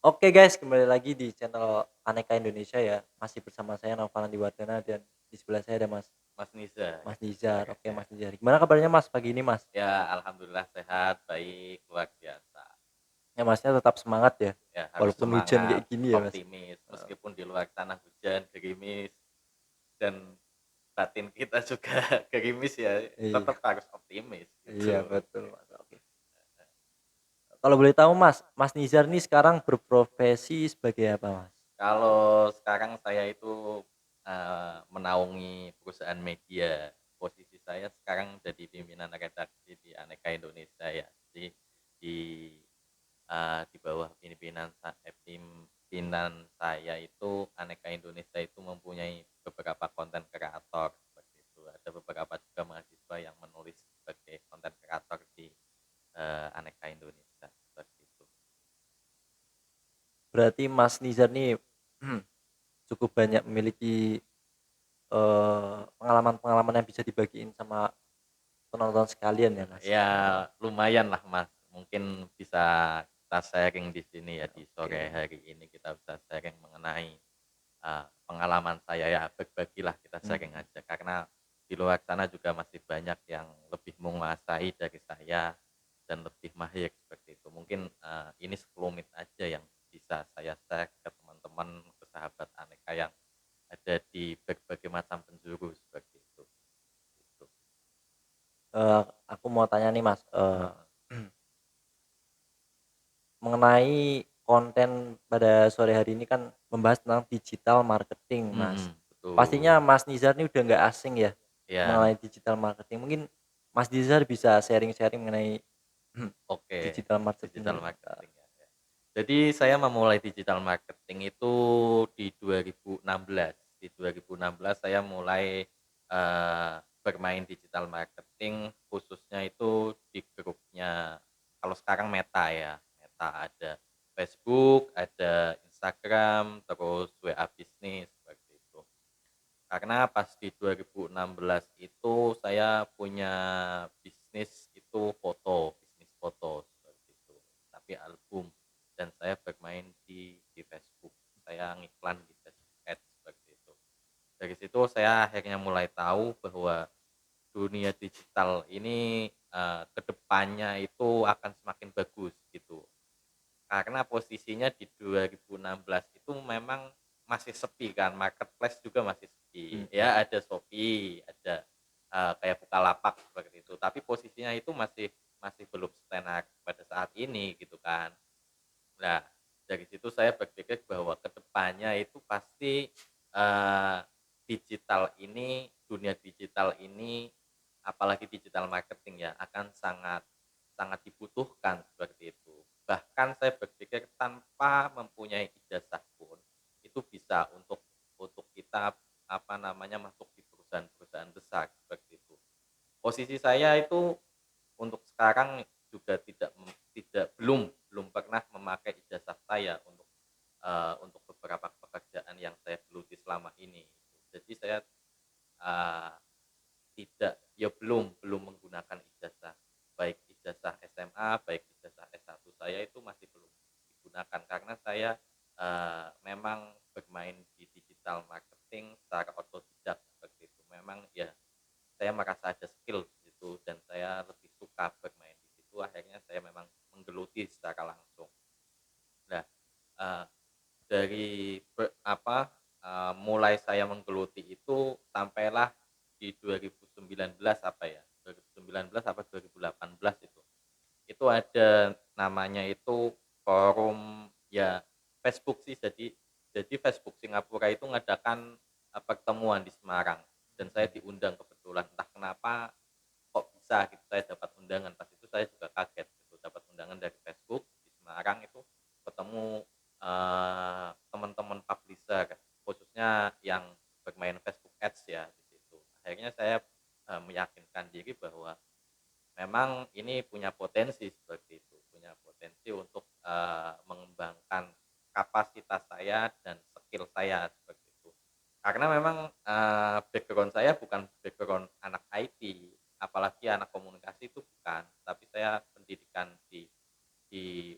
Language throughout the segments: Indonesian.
Oke guys, kembali lagi di channel Aneka Indonesia ya. Masih bersama saya Nova Wardana dan di sebelah saya ada Mas Nizar Mas gitu Nizar. Oke suaranya. Mas Nizar. Gimana kabarnya Mas pagi ini Mas? Ya alhamdulillah sehat, baik, luar biasa. Ya Masnya tetap semangat ya, Ya harus walaupun hujan semangat, kayak gini ya Mas? optimis, meskipun di luar sana hujan, gerimis, dan batin kita juga gerimis ya, Iya, tetap harus optimis iya gitu. betul Mas. Oke. Kalau boleh tahu Mas, Mas Nizar nih sekarang berprofesi sebagai apa Mas? Kalau sekarang saya itu, menaungi perusahaan media. Posisi saya sekarang jadi pimpinan redaksi di Aneka Indonesia ya. Jadi di di bawah pimpinan saya itu Aneka Indonesia itu mempunyai beberapa konten kreator seperti itu. Ada beberapa juga mahasiswa yang menulis sebagai konten kreator di, Aneka Indonesia, seperti itu. Berarti Mas Nizar nih cukup banyak memiliki pengalaman-pengalaman yang bisa dibagiin sama penonton sekalian ya Mas? Ya lumayan lah Mas, mungkin bisa kita sharing di sini ya, di sore Oke. hari ini kita bisa sharing mengenai, pengalaman saya ya, berbagilah kita sharing Mhm. aja, karena di luar sana juga masih banyak yang lebih menguasai dari saya dan lebih mahir seperti itu. Mungkin, ini sekelumit aja yang bisa saya share ke teman-teman, ke sahabat aneka yang ada di berbagai macam penjuru seperti itu, gitu. Aku mau tanya nih Mas, Heeh, mengenai konten pada sore hari ini kan membahas tentang digital marketing Mas. Pastinya betul. Mas Nizar ini udah nggak asing ya Ya, mengenai digital marketing. Mungkin Mas Nizar bisa sharing-sharing mengenai oke, digital marketing digital ini Mas. marketing ya, ya. Jadi saya memulai digital marketing itu di 2016. Di 2016 saya mulai, bermain digital marketing khususnya itu di grupnya, kalau sekarang Meta ya, Meta ada Facebook, ada Instagram, terus WA Bisnis seperti itu. Karena pas di 2016 itu saya punya bisnis itu bisnis foto seperti itu, tapi album, dan saya bermain di Facebook. Saya ngiklan di Facebook Ads seperti itu. Dari situ saya akhirnya mulai tahu bahwa dunia digital ini, ke itu akan semakin bagus gitu. Karena posisinya di 2016 itu memang masih sepi kan, marketplace juga masih sepi. Mhm. Ya ada Shopee, ada, kayak Bukalapak seperti itu, tapi posisinya itu masih masih belum setenar pada saat ini gitu kan. Nah, dari situ saya berpikir bahwa kedepannya itu pasti, eee, dunia digital ini, apalagi digital marketing ya, akan sangat sangat dibutuhkan seperti itu. Bahkan saya berpikir tanpa mempunyai ijazah pun, itu bisa untuk kita, apa namanya, masuk di perusahaan-perusahaan besar, seperti itu. Posisi saya itu untuk sekarang juga belum belum pernah memakai ijazah saya untuk beberapa pekerjaan yang saya geluti selama ini. Jadi saya, eee, belum belum menggunakan ijazah, baik ijazah SMA, baik ijazah S1 saya itu masih belum digunakan karena saya, memang bermain di digital marketing secara otodidak seperti itu. Memang ya saya merasa ada skill di situ dan saya lebih suka bermain di situ, akhirnya saya memang menggeluti secara langsung. Nah, eee, dari mulai saya menggeluti itu sampailah di 2019 apa ya, 2019 apa 2018 itu. Itu ada namanya itu forum ya Facebook sih, jadi Facebook Singapura itu ngadakan, pertemuan di Semarang dan saya Mhm. diundang kebetulan, entah kenapa kok bisa gitu saya dapat undangan, pas itu saya juga kaget gitu dapat undangan dari Facebook di Semarang itu ketemu, teman-teman publisher khususnya yang bermain Facebook Ads ya di situ. Akhirnya saya, meyakinkan diri bahwa memang ini punya potensi seperti itu, punya potensi untuk, mengembangkan kapasitas saya dan skill saya seperti itu. Karena memang, background saya bukan background anak IT, apalagi anak komunikasi itu bukan, tapi saya pendidikan di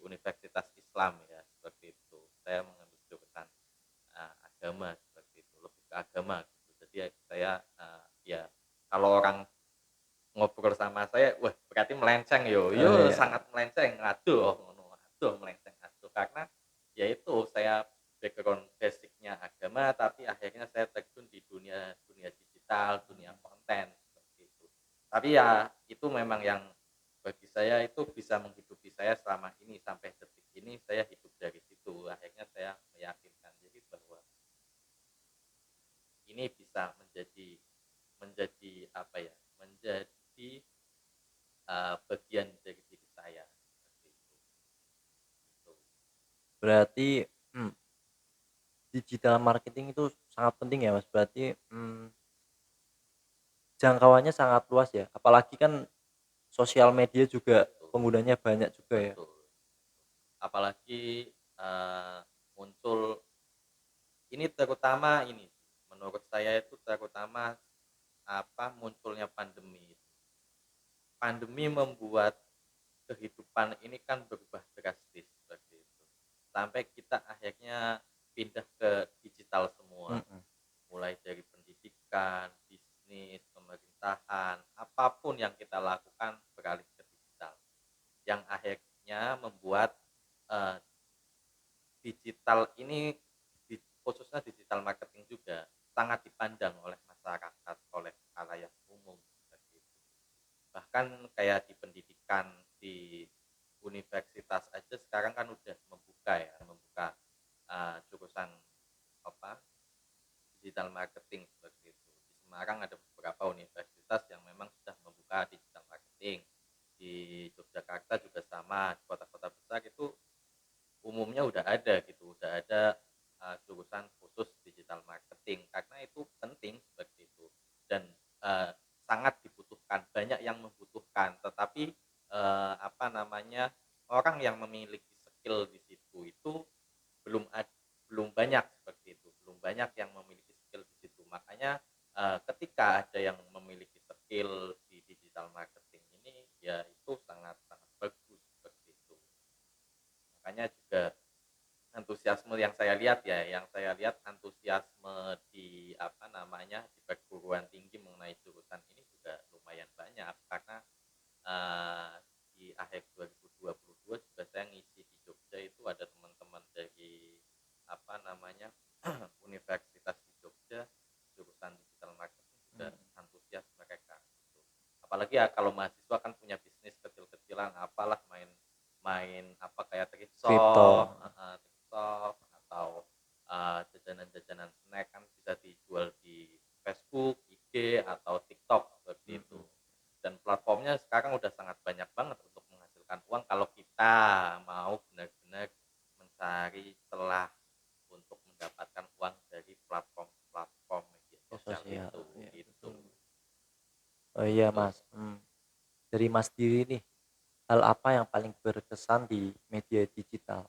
Universitas Islam ya, seperti itu. saya mengambil jurusan, agama seperti itu, lebih ke agama gitu. Jadi saya, ya kalau orang ngobrol sama saya, wah berarti melenceng yo, Oh yo iya, sangat melenceng, aduh ngono, aduh melenceng, aduh. Karena ya itu saya background basic-nya agama, tapi akhirnya saya terjun di dunia dunia digital, dunia konten seperti itu. Tapi ya itu memang yang bagi saya itu bisa menghidupi saya selama ini, sampai detik ini saya hidup dari situ. Akhirnya saya meyakinkan diri bahwa ini bisa menjadi menjadi apa ya, menjadi bagian dari diri saya, seperti itu, gitu. berarti, digital marketing itu sangat penting ya, Mas, berarti, jangkauannya sangat luas ya, apalagi kan sosial media juga Betul penggunanya banyak juga ya? betul. Apalagi, muncul ini terutama ini, menurut saya itu terutama, munculnya pandemi. Pandemi membuat kehidupan ini kan berubah drastis seperti itu. Sampai kita akhirnya pindah ke digital semua. Mhm, Mulai dari pendidikan, bisnis, pemerintahan, apapun yang kita lakukan beralih ke digital. Yang akhirnya membuat, eee, digital ini khususnya digital marketing juga sangat dipandang oleh masyarakat, oleh khalayak umum seperti itu. Bahkan kayak di pendidikan, di universitas aja sekarang kan udah membuka ya, membuka, jurusan apa, digital marketing seperti itu. Di Semarang ada beberapa universitas yang memang sudah membuka digital marketing. Di Yogyakarta juga sama, di kota-kota besar itu umumnya udah ada gitu, udah ada, jurusan khusus digital marketing karena itu penting seperti itu dan, eee, sangat dibutuhkan, banyak yang membutuhkan tetapi, orang yang memiliki skill di situ itu belum belum banyak seperti itu, belum banyak yang memiliki skill di situ. Makanya, ketika ada yang memiliki skill di digital marketing ini, ya itu sangat sangat bagus seperti itu. Makanya juga antusiasme yang saya lihat ya, yang saya lihat antusiasme di di perguruan tinggi mengenai jurusan ini juga lumayan banyak karena, eee, di akhir 2022 juga saya ngisi di Jogja itu ada teman-teman dari apa namanya, universitas di Jogja, jurusan digital marketing juga mhm. antusias mereka gitu. Apalagi ya kalau mahasiswa kan punya bisnis kecil-kecilan, apalah main main apa kayak Kripto, TikTok heeh, TikTok atau, jajanan-jajanan snack kan bisa dijual di Facebook, IG, atau TikTok seperti itu. mhm. Dan platformnya sekarang udah sangat banyak banget untuk menghasilkan uang kalau kita mau benar-benar mencari celah untuk mendapatkan uang dari platform-platform media Oh sosial sosial, itu, iya gitu. betul. Oh iya Tuh. Mas, dari Mas sendiri nih, hal apa yang paling berkesan di media digital?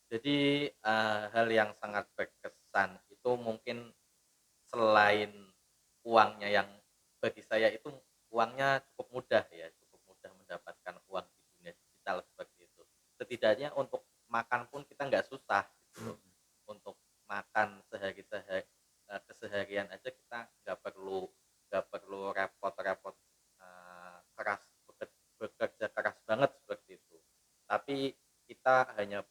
Jadi, hal yang sangat berkesan itu mungkin selain uangnya yang bagi saya itu uangnya cukup mudah ya, cukup mudah mendapatkan uang di dunia digital seperti itu. Setidaknya untuk makan pun kita nggak susah gitu loh. Mhm, Untuk makan keseharian aja kita nggak perlu repot-repot, keras bekerja keras banget seperti itu. Tapi kita hanya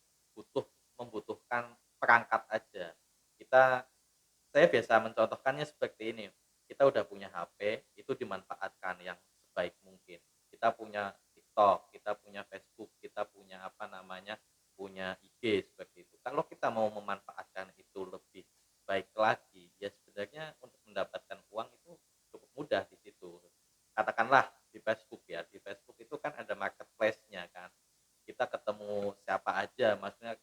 membutuhkan perangkat aja. Kita saya biasa mencontohkannya seperti ini, kita udah punya HP, itu dimanfaatkan yang sebaik mungkin. Kita punya TikTok, kita punya Facebook, kita punya punya IG seperti itu. Kalau kita mau memanfaatkan itu lebih baik lagi, ya sebenarnya untuk mendapatkan uang itu cukup mudah di situ. Katakanlah di Facebook ya, di Facebook itu kan ada marketplace-nya kan. Kita ketemu siapa aja, maksudnya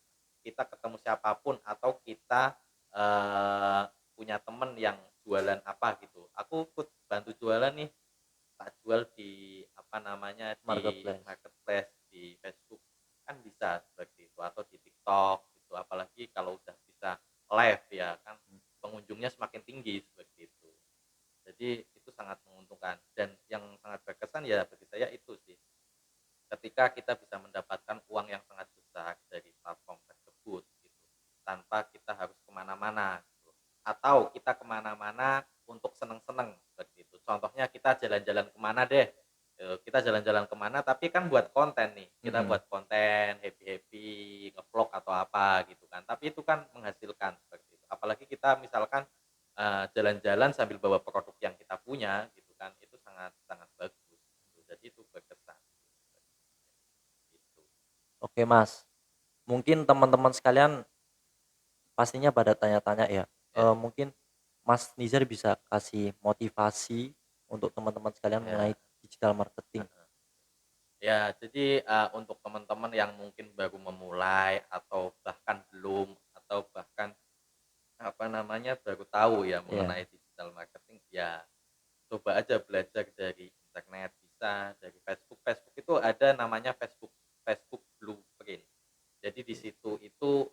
kita ketemu siapapun atau kita, punya temen yang jualan apa gitu, aku ikut bantu jualan nih, tak jual di di marketplace. marketplace di Facebook, kan bisa seperti itu atau di TikTok gitu, apalagi kalau udah bisa live ya kan, pengunjungnya semakin tinggi seperti itu. Jadi itu sangat menguntungkan dan yang sangat berkesan ya bagi saya itu sih, ketika kita bisa mendapatkan uang yang sangat besar dari platform tersebut tanpa kita harus kemana-mana gitu. Atau kita kemana-mana untuk seneng-seneng seperti itu. Contohnya kita jalan-jalan kemana deh, kita jalan-jalan kemana tapi kan buat konten nih, kita Mhm. buat konten happy-happy, nge-vlog atau apa gitu kan, tapi itu kan menghasilkan seperti itu. Apalagi kita misalkan, jalan-jalan sambil bawa produk yang kita punya gitu kan, itu sangat sangat bagus gitu. Jadi itu berkesan gitu. Oke, Mas. Mungkin teman-teman sekalian pastinya pada tanya-tanya ya, Ya, mungkin Mas Nizar bisa kasih motivasi untuk teman-teman sekalian mengenai ya. digital marketing. Ya, jadi, untuk teman-teman yang mungkin baru memulai atau bahkan belum, atau bahkan, apa namanya, baru tahu ya Iya, mengenai digital marketing, ya coba aja belajar dari internet, bisa dari Facebook. Facebook itu ada namanya Facebook Facebook Blueprint. Jadi di situ itu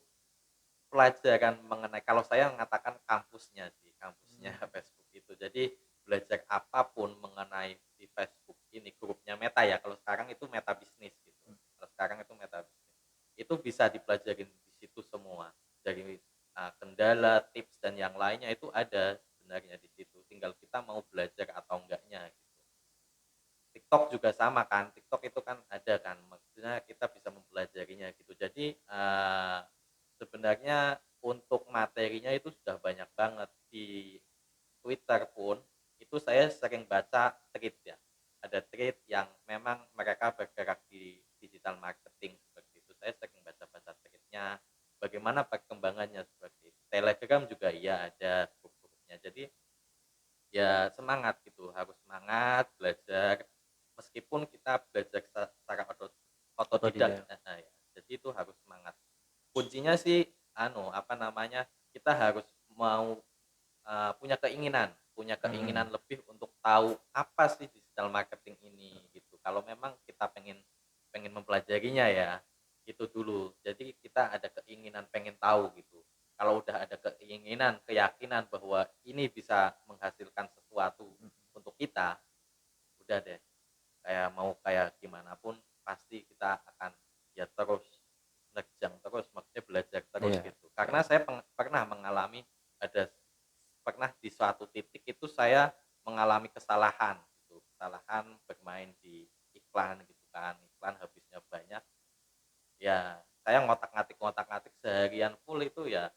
pelajaran mengenai, kalau saya mengatakan kampusnya sih, kampusnya mmm, Facebook itu. Jadi belajar apapun mengenai si Facebook ini, grupnya Meta ya, kalau sekarang itu Meta bisnis gitu. Kalau sekarang itu Meta bisnis. Itu bisa dipelajarin di situ semua. Dari, kendala, tips dan yang lainnya itu ada sebenarnya di situ. Tinggal kita mau belajar atau enggaknya gitu. TikTok juga sama kan, TikTok itu kan ada kan, maksudnya kita bisa mempelajarinya gitu. Jadi, sebenarnya untuk materinya itu sudah banyak banget. Di Twitter pun, itu saya sering baca thread ya, ada thread yang memang mereka bergerak di digital marketing seperti itu. Saya sering baca-baca thread-nya, bagaimana perkembangannya seperti itu. Telegram juga iya ada grup-grupnya. Jadi ya semangat gitu, harus semangat belajar, meskipun kita belajar secara otodidak, otodidak. heeh, ya. Jadi itu harus semangat. Kuncinya sih apa namanya, kita harus mau, punya Mhm, keinginan lebih untuk tahu apa sih digital marketing ini gitu. Kalau memang kita pengen pengen mempelajarinya ya, itu dulu. Jadi kita ada keinginan pengen tahu gitu. Kalau udah ada keinginan, keyakinan bahwa ini bisa menghasilkan sesuatu mhm, untuk kita, udah deh, kayak mau kayak gimana pun pasti kita akan ya terus nerjang terus, maksudnya belajar terus iya, gitu. Karena saya pernah mengalami, ada pernah di suatu titik itu saya mengalami kesalahan gitu, kesalahan bermain di iklan gitu kan, iklan habisnya banyak, ya saya ngotak-ngatik seharian full itu ya,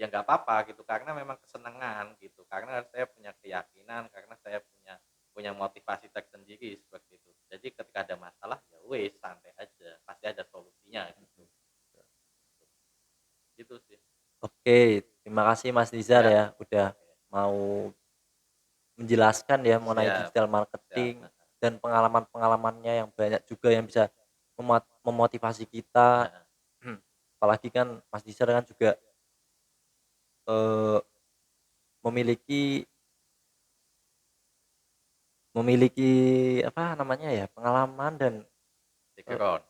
ya nggak apa-apa gitu, karena memang kesenangan gitu, karena saya punya keyakinan, karena saya punya punya motivasi tersendiri seperti itu. Jadi ketika ada masalah, ya wes santai aja, pasti ada solusinya gitu, mhm. gitu sih. Oke, terima kasih Mas Nizar Ya, ya, udah oke, mau menjelaskan ya mengenai siap digital siap, marketing dan pengalaman-pengalamannya yang banyak juga yang bisa memotivasi kita. heeh. Apalagi kan Mas Nizar kan juga, eee, memiliki memiliki apa namanya ya, pengalaman dan, eee Background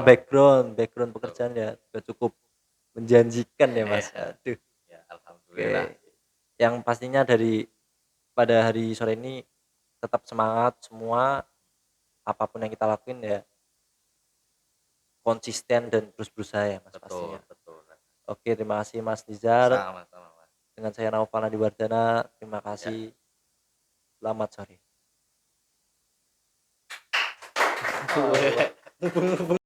background, background betul. pekerjaan ya juga cukup menjanjikan ya Mas, aduh. Ya alhamdulillah Oke, sih. yang pastinya pada hari sore ini tetap semangat semua, apapun yang kita lakuin ya konsisten dan terus berusaha ya Mas Betul pastinya. betul. Oke, terima kasih Mas Nizar, Sama-sama Mas. dengan saya Naufal Wardana, terima Ya. kasih, selamat sore. Oh, Wah.